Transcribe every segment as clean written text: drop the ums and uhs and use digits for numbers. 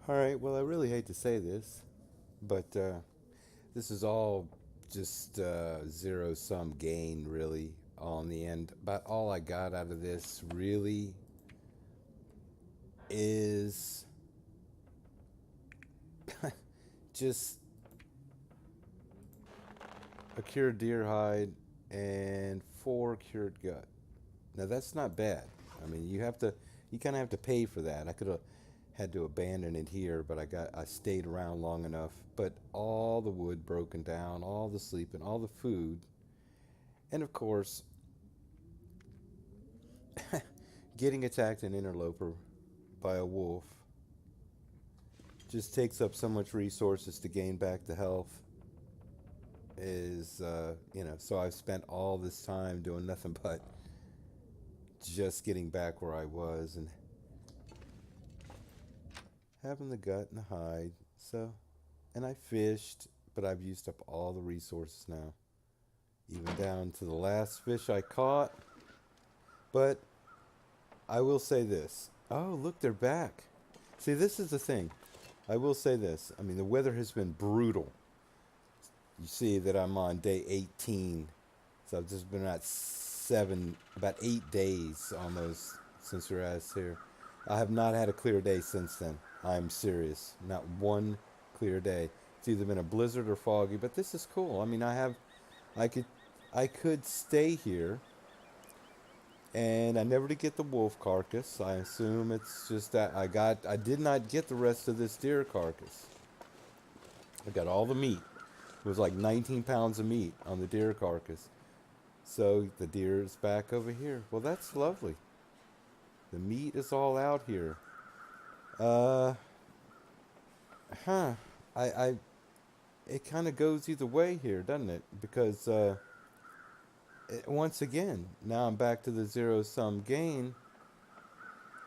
All right, well, I really hate to say this, but this is all just zero sum gain, really, all in the end. But all I got out of this really is just a cured deer hide and four cured gut. Now, that's not bad. I mean, you kind of have to pay for that. I could have had to abandon it here, but I stayed around long enough. But all the wood broken down, all the sleeping, all the food, and of course, getting attacked an interloper by a wolf just takes up so much resources to gain back the health. So I've spent all this time doing nothing but just getting back where I was and having the gut and the hide. And I fished, but I've used up all the resources now, even down to the last fish I caught. But I will say this. Oh, look, they're back. See, this is the thing. I will say this. I mean, the weather has been brutal. You see that I'm on day 18. So I've just been about 8 days almost since your ass here. I have not had a clear day since then. I'm serious. Not one clear day. It's either been a blizzard or foggy, but this is cool. I mean, I could, I could stay here, and I never did get the wolf carcass. I assume it's just that I did not get the rest of this deer carcass. I got all the meat. It was like 19 pounds of meat on the deer carcass. So the deer is back over here. Well, that's lovely. The meat is all out here. Uh, huh. I it kind of goes either way here, doesn't it? Because once again, now I'm back to the zero sum gain.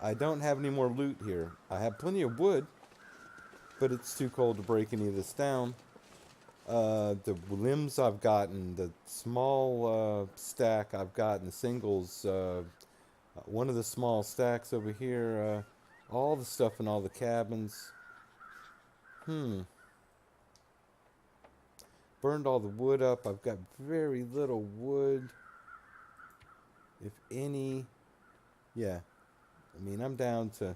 I don't have any more loot here. I have plenty of wood, but it's too cold to break any of this down. The limbs I've gotten, the small stack I've gotten, the singles, one of the small stacks over here, all the stuff in all the cabins. Hmm. Burned all the wood up. I've got very little wood, if any. Yeah. I mean, I'm down to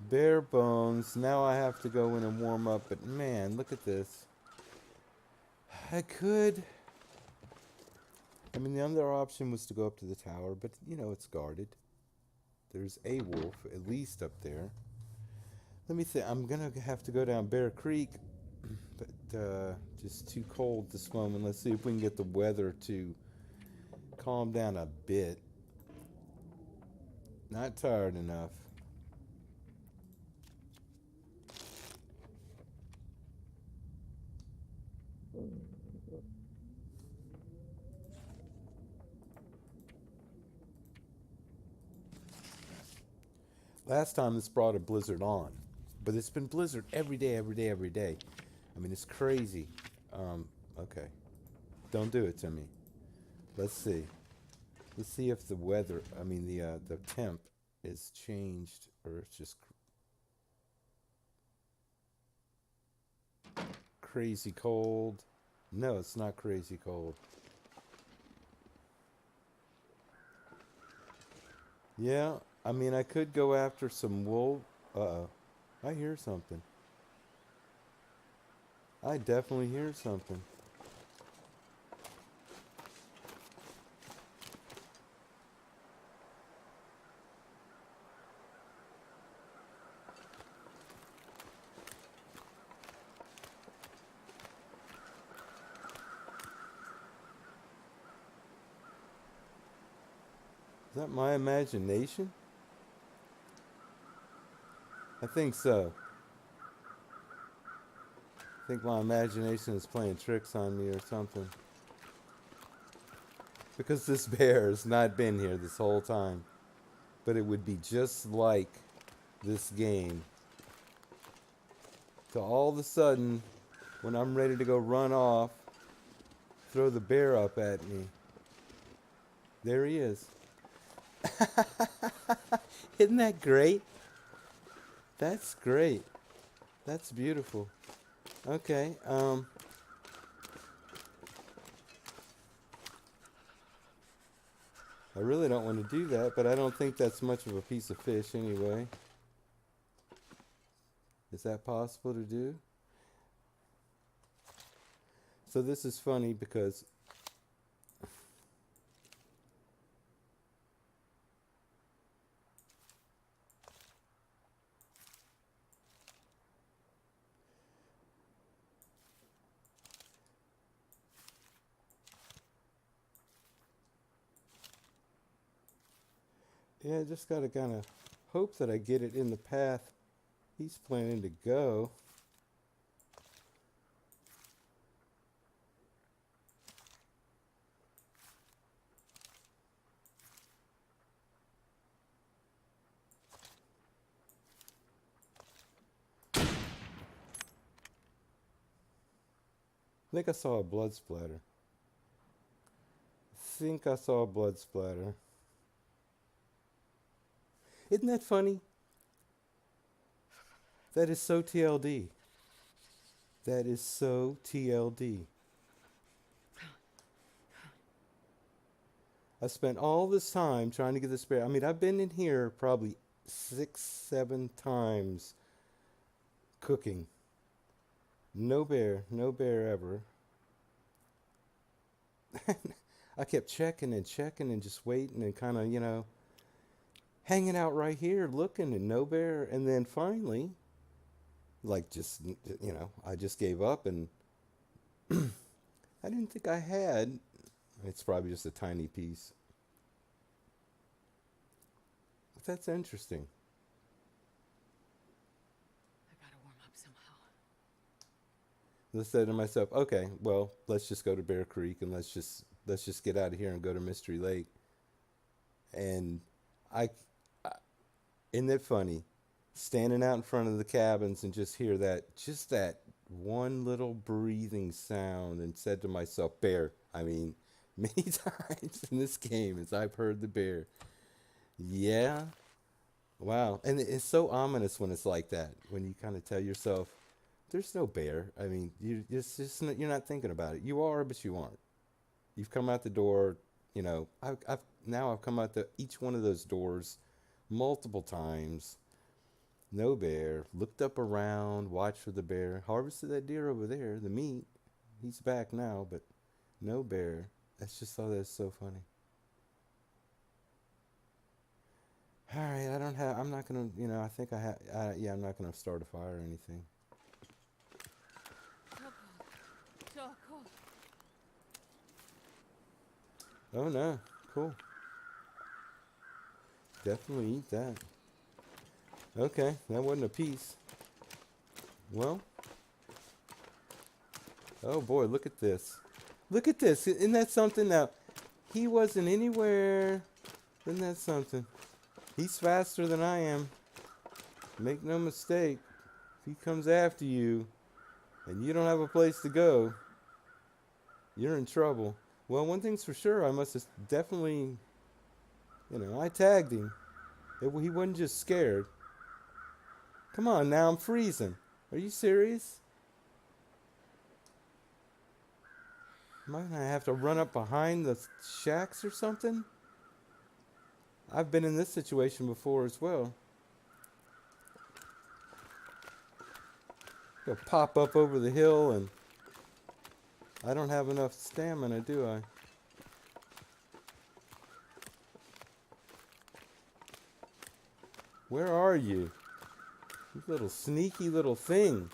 bare bones. Now I have to go in and warm up, but man, look at this. I could. I mean, the other option was to go up to the tower, but it's guarded. There's a wolf, at least up there. Let me think. I'm gonna have to go down Bear Creek, but just too cold this moment. Let's see if we can get the weather to calm down a bit. Not tired enough. Last time this brought a blizzard on, but it's been blizzard every day, every day, every day. I mean, it's crazy. Okay. Don't do it to me. Let's see. Let's see if the weather, I mean, the temp is changed or it's just crazy cold. No, it's not crazy cold. Yeah, I mean, I could go after some wolf. Uh-oh. I hear something. I definitely hear something. Is that my imagination? I think so. I think my imagination is playing tricks on me or something. Because this bear has not been here this whole time. But it would be just like this game to all of a sudden, when I'm ready to go run off, throw the bear up at me. There he is. Isn't that great? That's great. That's beautiful. Okay. I really don't want to do that, but I don't think that's much of a piece of fish anyway. Is that possible to do? So this is funny because yeah, I just gotta kind of hope that I get it in the path he's planning to go. I think I saw a blood splatter. I think I saw a blood splatter. Isn't that funny? That is so TLD. That is so TLD. I spent all this time trying to get this bear. I mean, I've been in here probably 6, 7 times cooking. No bear ever. I kept checking and just waiting and kind of, hanging out right here looking and no bear. And then finally, like I just gave up and I didn't think I had. It's probably just a tiny piece. But that's interesting. I gotta warm up somehow. I said to myself, okay, well, let's just go to Bear Creek and let's just get out of here and go to Mystery Lake. And I isn't it funny? Standing out in front of the cabins and just that one little breathing sound, and said to myself, bear. I mean, many times in this game as I've heard the bear. Yeah, wow. And it's so ominous when it's like that, when you kind of tell yourself, there's no bear. I mean, you're not thinking about it. You are, but you aren't. You've come out the door, I've come out to each one of those doors multiple times. No bear. Looked up around, watched for the bear. Harvested that deer over there, the meat. He's back now, but no bear. That's just thought that's so funny. All right, I'm not gonna, I think yeah, I'm not gonna start a fire or anything. So cold. So cold. Oh no, cool. Definitely eat that. Okay, that wasn't a piece. Well, oh boy, look at this. Look at this. Isn't that something? Now, he wasn't anywhere. Isn't that something? He's faster than I am. Make no mistake. If he comes after you and you don't have a place to go, you're in trouble. Well, one thing's for sure. I must have definitely, I tagged him. He wasn't just scared. Come on now, I'm freezing. Are you serious? Am I gonna have to run up behind the shacks or something? I've been in this situation before as well. Go pop up over the hill and I don't have enough stamina, do I? Where are you? You little sneaky little thing.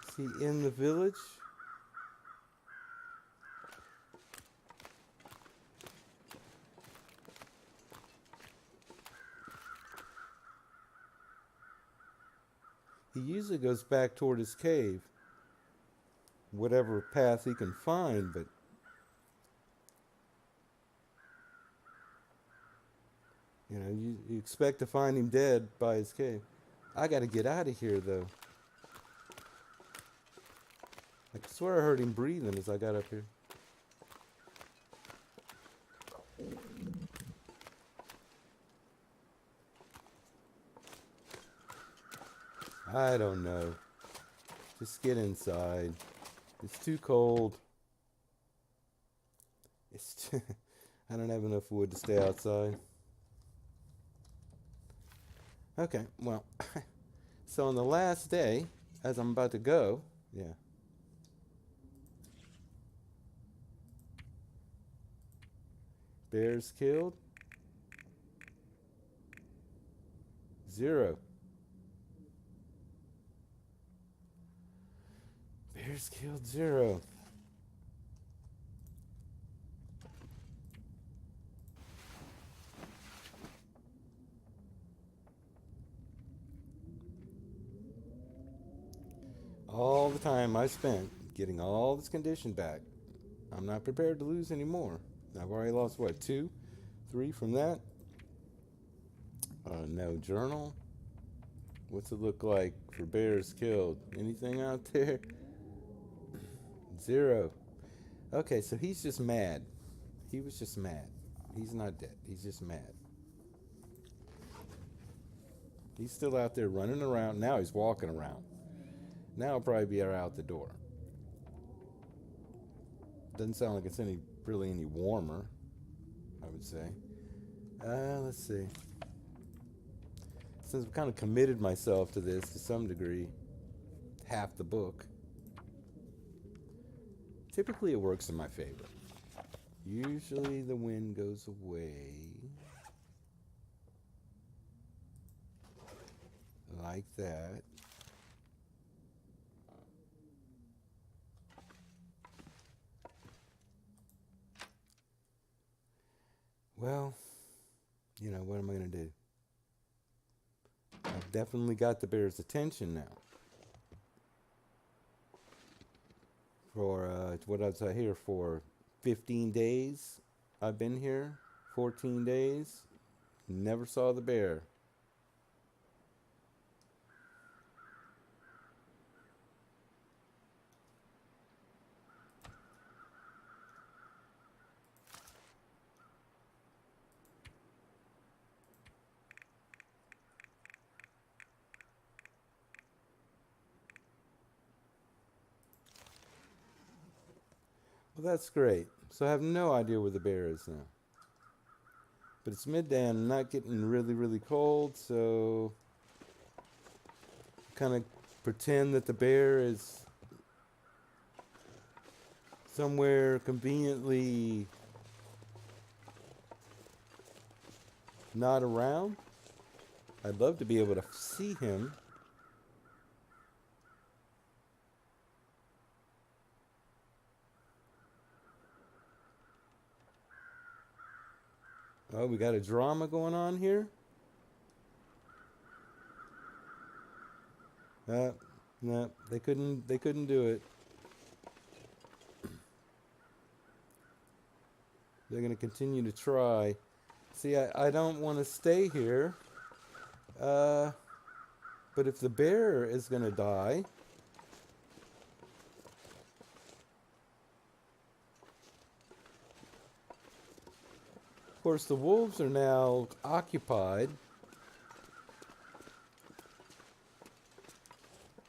Is he in the village? He usually goes back toward his cave, whatever path he can find, but you expect to find him dead by his cave. I gotta get out of here, though. I swear I heard him breathing as I got up here. I don't know. Just get inside. It's too cold. I don't have enough wood to stay outside. Okay, well, so on the last day, as I'm about to go, yeah. Bears killed. 0. Bears killed 0. All the time I spent getting all this condition back, I'm not prepared to lose anymore. I've already lost, what, 2, 3 from that? No journal. What's it look like for bears killed? Anything out there? 0. Okay, so he's just mad. He was just mad. He's not dead. He's just mad. He's still out there running around. Now he's walking around. Now he'll probably be out the door. Doesn't sound like it's really any warmer, I would say. Let's see. Since I've kind of committed myself to this to some degree, half the book, typically it works in my favor. Usually the wind goes away like that. Well, what am I going to do? I've definitely got the bear's attention now. For, what was I here for? 15 days I've been here. 14 days. Never saw the bear. Well, that's great. So I have no idea where the bear is now. But it's midday and I'm not getting really, really cold, so kind of pretend that the bear is somewhere conveniently not around. I'd love to be able to see him. Oh, we got a drama going on here? No, they couldn't do it. They're going to continue to try. See, I don't want to stay here. But if the bear is going to die, of course, the wolves are now occupied.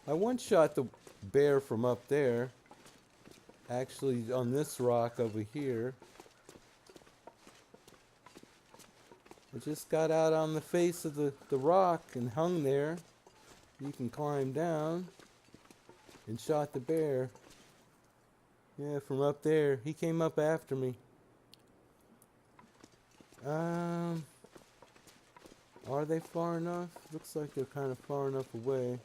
I once shot the bear from up there. Actually, on this rock over here. I just got out on the face of the rock and hung there. You can climb down. And shot the bear. Yeah, from up there. He came up after me. Are they far enough? Looks like they're kind of far enough away.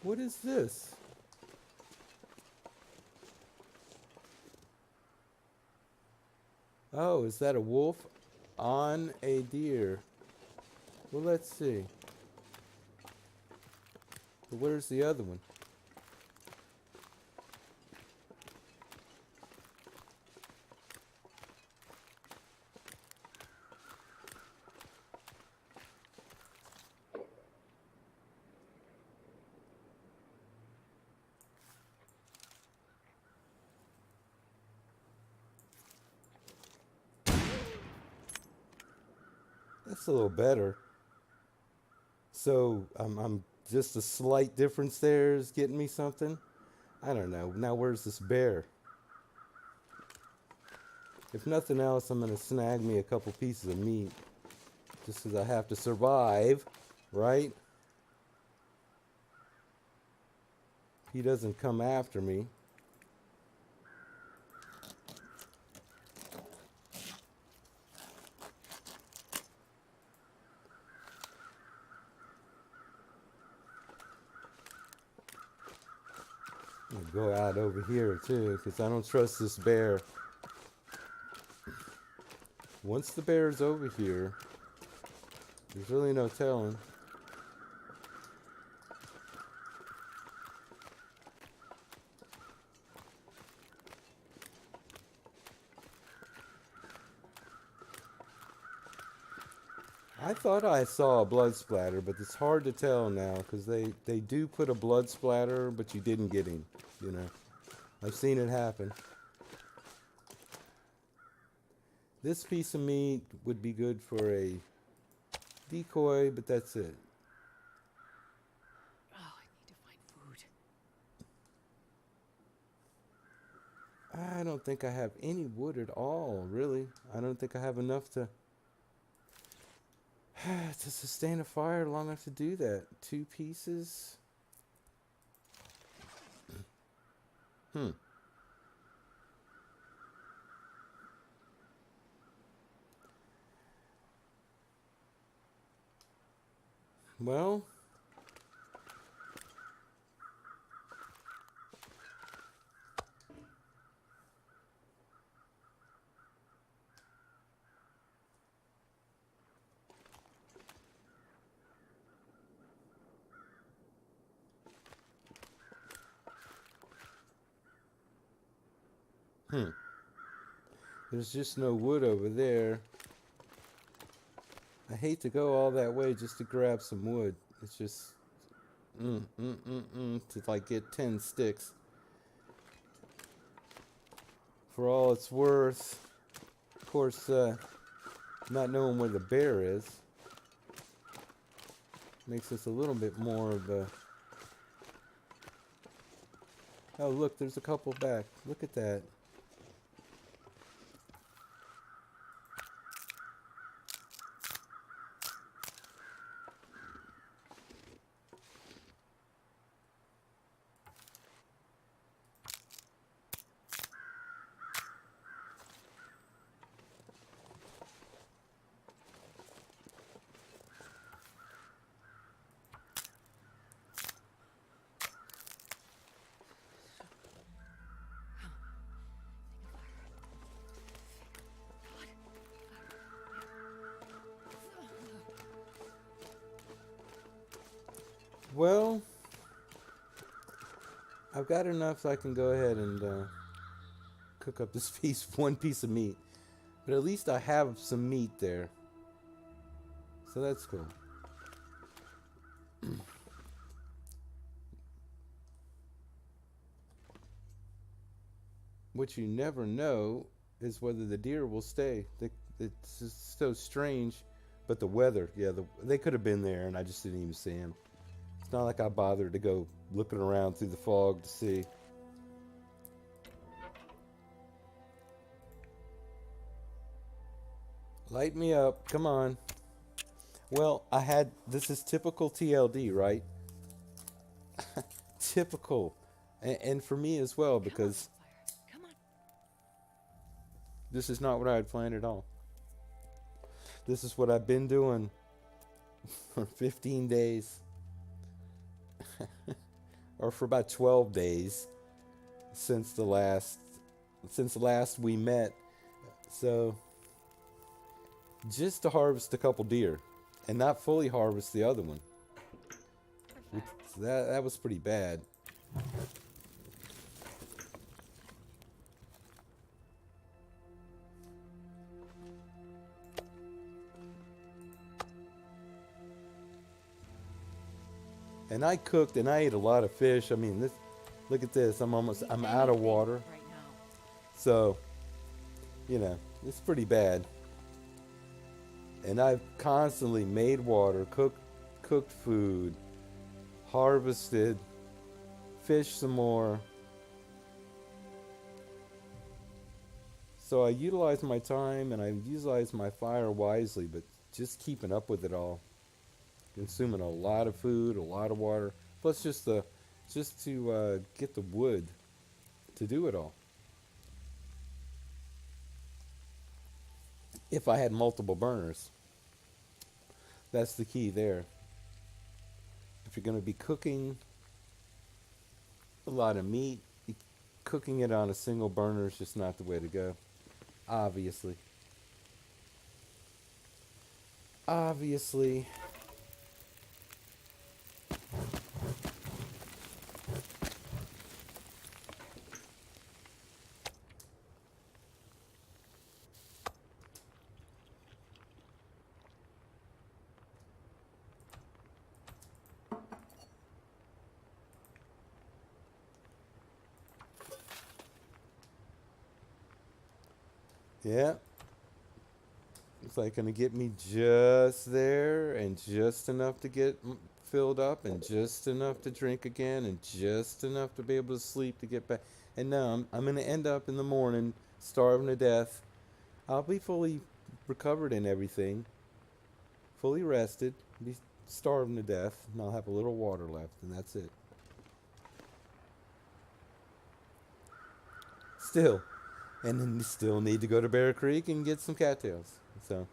What is this? Oh, is that a wolf on a deer? Well, let's see. But where's the other one? That's a little better. So I'm just a slight difference there is getting me something. I don't know. Now where's this bear? If nothing else, I'm gonna snag me a couple pieces of meat, just because I have to survive, right? He doesn't come after me. I'm gonna go out over here too, because I don't trust this bear. Once the bear's over here, there's really no telling. I thought I saw a blood splatter, but it's hard to tell now because they do put a blood splatter, but you didn't get him, you know. I've seen it happen. This piece of meat would be good for a decoy, but that's it. Oh, I need to find food. I don't think I have any wood at all, really. I don't think I have enough to to sustain a fire long enough to do that. 2 pieces. Well, there's just no wood over there. I hate to go all that way just to grab some wood. It's just to like get 10 sticks. For all it's worth, of course, not knowing where the bear is makes this a little bit more of a... Oh, look, there's a couple back. Look at that. Well, I've got enough so I can go ahead and cook up this one piece of meat. But at least I have some meat there. So that's cool. What you never know is whether the deer will stay. It's just so strange. But the weather, yeah, they could have been there and I just didn't even see them. It's not like I bothered to go looking around through the fog to see. Light me up. Come on. Well, this is typical TLD, right? Typical. And for me as well, because Come on. this is not what I had planned at all. This is what I've been doing for 15 days. Or for about 12 days since the last we met. So just to harvest a couple deer and not fully harvest the other one. That was pretty bad. And I cooked and I ate a lot of fish. I mean, look at this. I'm out of water. Right now. So, you know, it's pretty bad. And I've constantly made water, cooked food, harvested, fished some more. So I utilize my time and I utilize my fire wisely, but just keeping up with it all, consuming a lot of food, a lot of water, plus just to get the wood to do it all. If I had multiple burners, that's the key there. If you're going to be cooking a lot of meat, cooking it on a single burner is just not the way to go. Obviously. Obviously. Yeah. It's like going to get me just there and just enough to get filled up and just enough to drink again and just enough to be able to sleep to get back. And now I'm going to end up in the morning starving to death. I'll be fully recovered and everything, fully rested, be starving to death, and I'll have a little water left, and that's it. Still, and then still need to go to Bear Creek and get some cattails. So,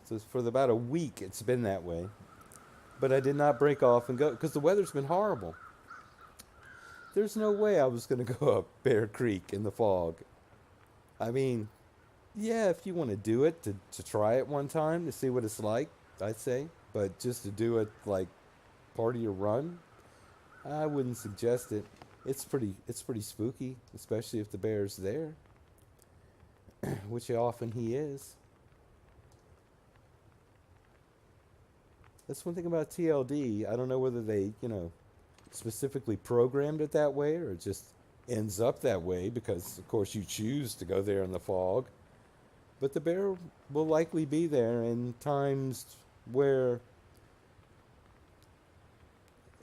so for about a week, it's been that way. But I did not break off and go because the weather's been horrible. There's no way I was going to go up Bear Creek in the fog. I mean, yeah, if you want to do it to try it one time to see what it's like, I'd say. But just to do it like part of your run, I wouldn't suggest it. It's pretty spooky, especially if the bear's there, which often he is. That's one thing about TLD. I don't know whether they, specifically programmed it that way or it just ends up that way because, of course, you choose to go there in the fog. But the bear will likely be there in times where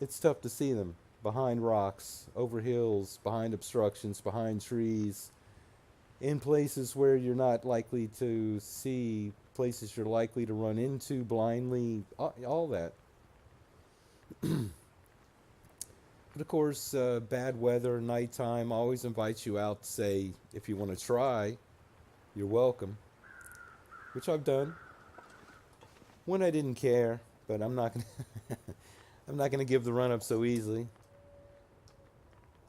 it's tough to see them behind rocks, over hills, behind obstructions, behind trees, in places where you're not likely to see, places you're likely to run into blindly, all that. But of course, bad weather, nighttime always invites you out to say, if you want to try, you're welcome, which I've done when I didn't care, but I'm not gonna I'm not gonna give the run up so easily.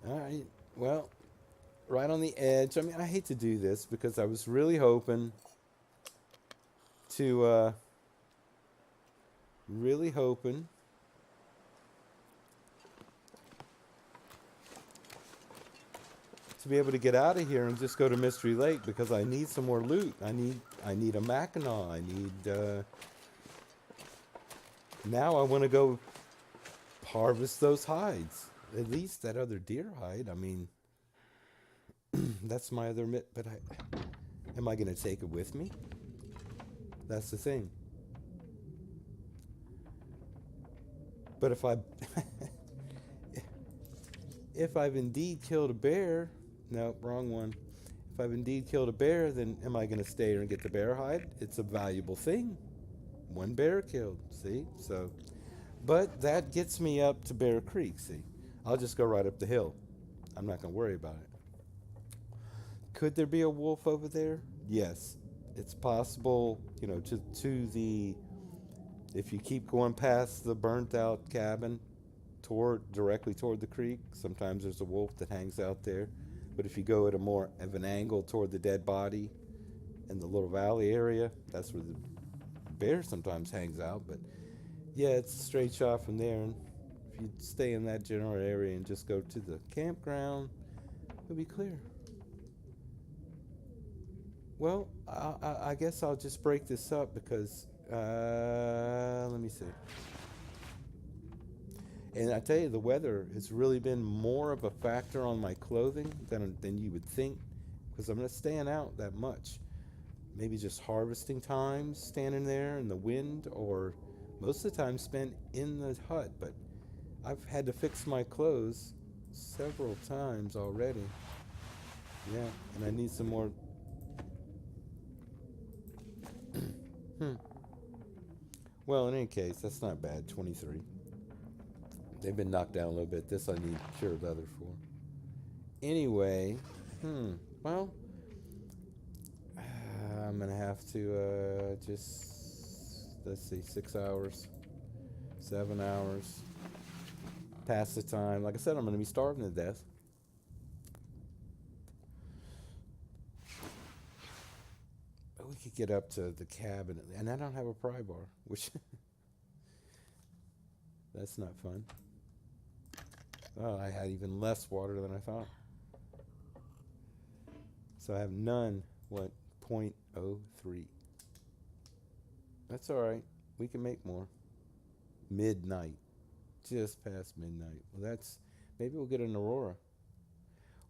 All right, well, right on the edge. I mean, I hate to do this because I was really hoping to really hoping to be able to get out of here and just go to Mystery Lake because I need some more loot. I need a Mackinaw. I need now I want to go harvest those hides. At least that other deer hide. I mean, that's my other but am I going to take it with me? That's the thing. But if I've indeed killed a bear, no, wrong one. If I've indeed killed a bear, then am I going to stay here and get the bear hide? It's a valuable thing. One bear killed, see? So, but that gets me up to Bear Creek, see? I'll just go right up the hill. I'm not going to worry about it. Could there be a wolf over there? Yes. It's possible, to the, if you keep going past the burnt out cabin directly toward the creek, sometimes there's a wolf that hangs out there. But if you go at a more of an angle toward the dead body in the little valley area, that's where the bear sometimes hangs out. But yeah, it's a straight shot from there. And if you stay in that general area and just go to the campground, it'll be clear. Well, I guess I'll just break this up because, let me see. And I tell you, the weather has really been more of a factor on my clothing than you would think because I'm not staying out that much. maybe just harvesting time standing there in the wind, or most of the time spent in the hut. But I've had to fix my clothes several times already. Yeah, and I need some more. Hmm. Well, in any case, that's not bad. 23. They've been knocked down a little bit. This I need cured leather for. Anyway, well, I'm gonna have to just, let's see, 6 hours, 7 hours, pass the time. Like I said, I'm gonna be starving to death. But we could get up to the cabin, and I don't have a pry bar, which that's not fun. Oh, I had even less water than I thought. So I have none. What? 0.03. That's all right. We can make more. Midnight. Just past midnight. Well, that's, maybe we'll get an aurora.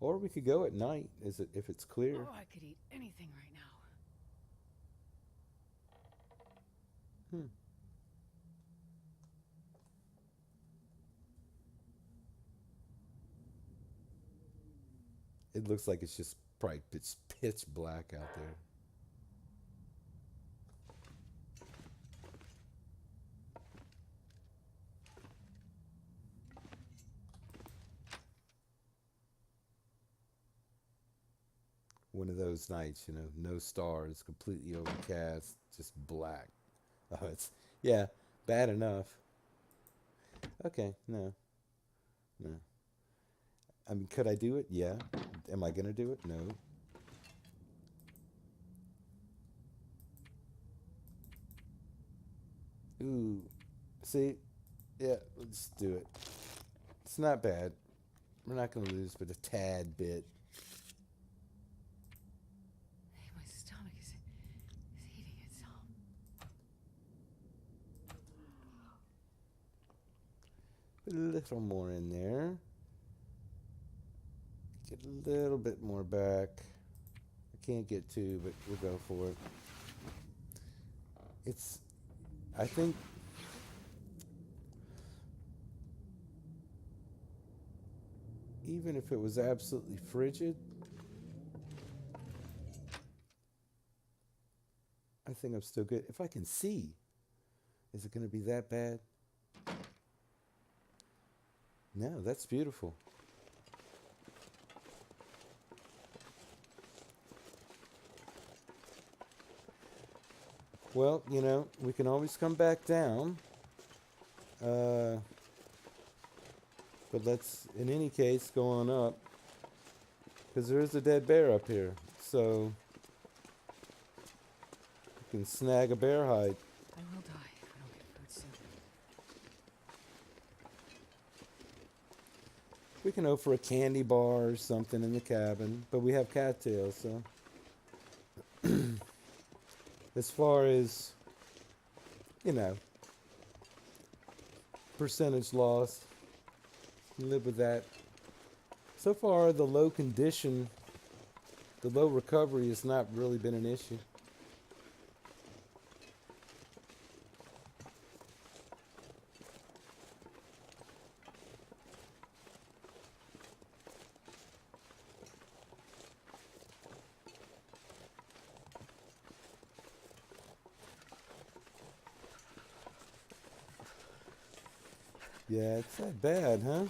Or we could go at night, is it, if it's clear. Oh, I could eat anything right now. Hmm. It looks like it's just probably pitch black out there. One of those nights, no stars, completely overcast, just black. Oh, it's, yeah, bad enough. Okay, no. I mean, could I do it? Yeah. Am I gonna do it? No. Ooh, see, yeah, let's do it. It's not bad. We're not gonna lose, but a tad bit. Hey, my stomach is eating itself. Put a little more in there. Get a little bit more back. I can't get two, but we'll go for it. It's, I think, even if it was absolutely frigid, I think I'm still good. If I can see, is it going to be that bad? No, that's beautiful. Well, we can always come back down. But let's, in any case, go on up. Because there is a dead bear up here. So, you can snag a bear hide. I will die if I don't get food soon. We can go for a candy bar or something in the cabin. But we have cattails, so. As far as, percentage loss, live with that. So far, the low recovery has not really been an issue. Yeah, it's that bad, huh?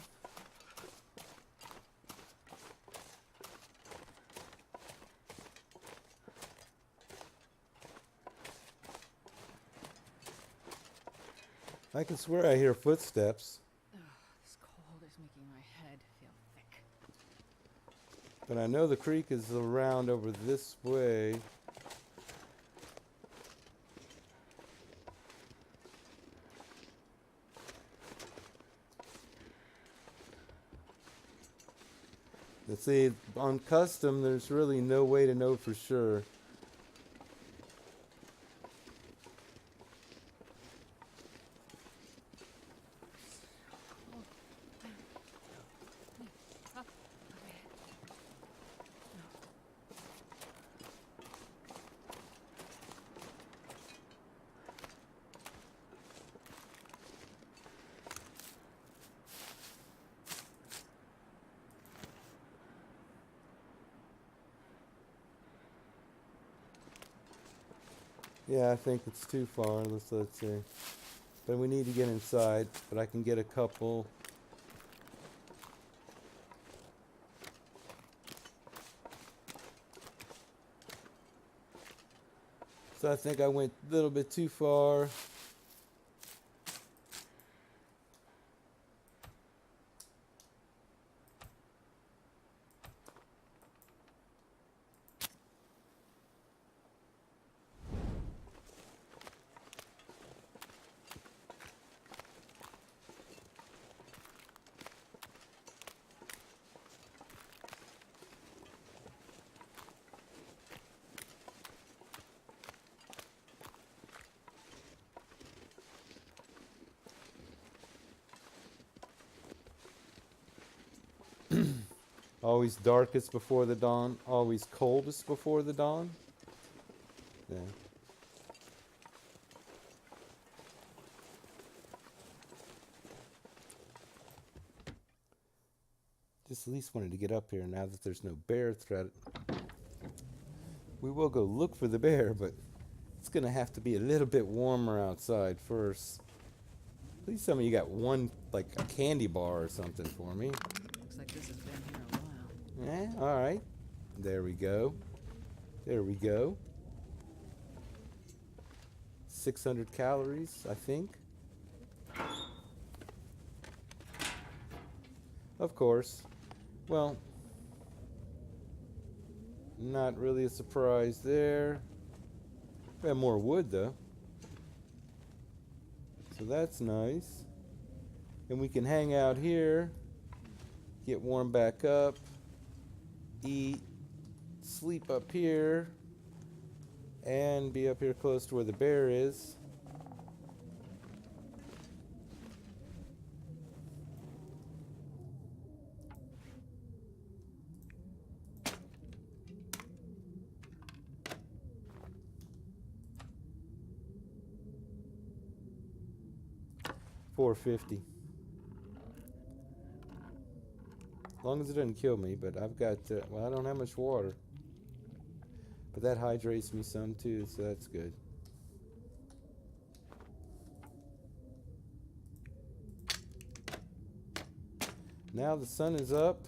I can swear I hear footsteps, Ugh, this cold is making my head feel thick. but I know the creek is around over this way. Let's see, on custom, there's really no way to know for sure. Up, okay. Yeah, I think it's too far. Let's see. But we need to get inside. But I can get a couple. So I think I went a little bit too far. Always darkest before the dawn. Always coldest before the dawn. Yeah. Just at least wanted to get up here now that there's no bear threat. We will go look for the bear, but it's going to have to be a little bit warmer outside first. At least some of you got one, like a candy bar or something for me. Looks like this has been here a while. Yeah, all right. There we go. There we go. 600 calories, I think. Of course. Well, not really a surprise there. We have more wood though. So that's nice. And we can hang out here, get warmed back up, eat, sleep up here, and be up here close to where the bear is. $4.50. As long as it doesn't kill me, but I've got, well, I don't have much water. But that hydrates me some too, so that's good. Now the sun is up.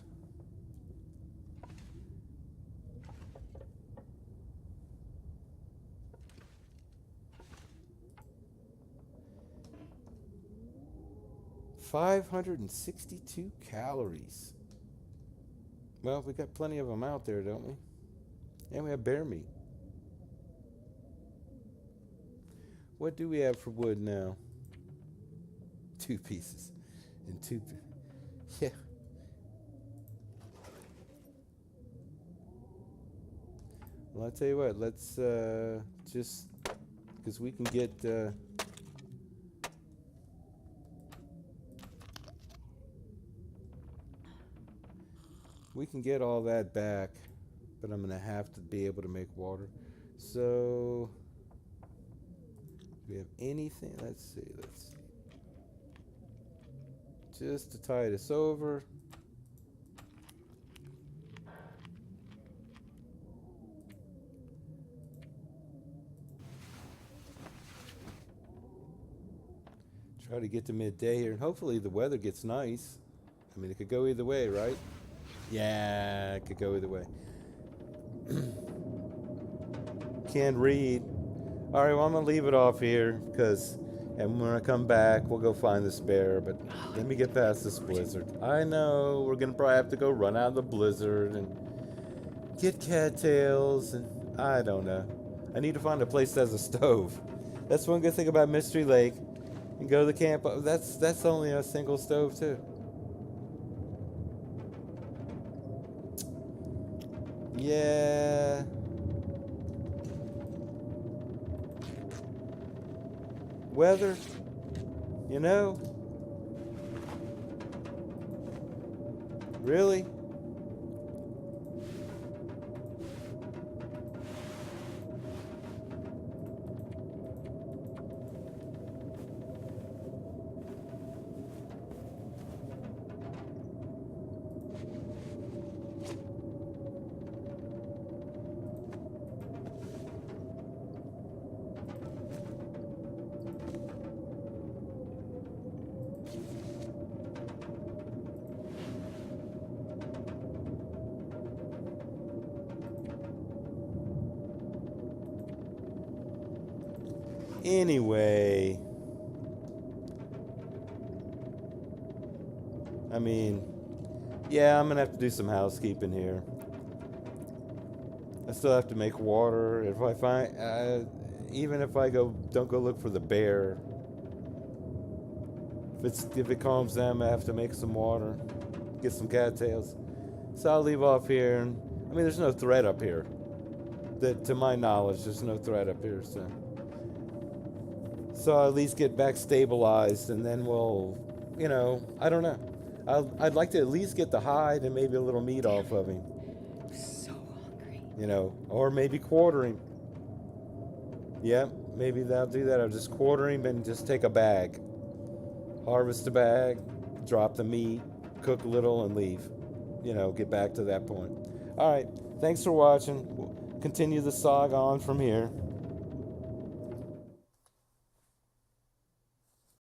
$562 calories. Well, we got plenty of them out there, don't we? And we have bear meat. What do we have for wood now? 2 pieces. And 2. Yeah. Well, I'll tell you what. Let's just because we can get. We can get all that back, but I'm gonna have to be able to make water. So, do we have anything? Let's see. Just to tide us over. Try to get to midday here, and hopefully the weather gets nice. I mean, it could go either way, right? Yeah, it could go either way. Can't read. All right, well, I'm going to leave it off here because, and when I come back, we'll go find this bear. But let me get past this blizzard. I know we're going to probably have to go run out of the blizzard and get cattails. And I don't know. I need to find a place that has a stove. That's one good thing about Mystery Lake. And go to the camp. That's only a single stove, too. Yeah. Weather, you know? Really? Anyway, I mean, yeah, I'm gonna have to do some housekeeping here. I still have to make water. If I find, even if I don't go look for the bear. If it calms down, I have to make some water, get some cattails. So I'll leave off here. And, I mean, there's no threat up here. That, to my knowledge, there's no threat up here. So I'll at least get back stabilized, and then we'll, I don't know. I'd like to at least get the hide and maybe a little meat off of him. I'm so hungry. Or maybe quarter him. Yeah, maybe that'll do that. I'll just quarter him and just take a bag. Harvest a bag, drop the meat, cook a little, and leave. Get back to that point. All right, thanks for watching. We'll continue the saga on from here.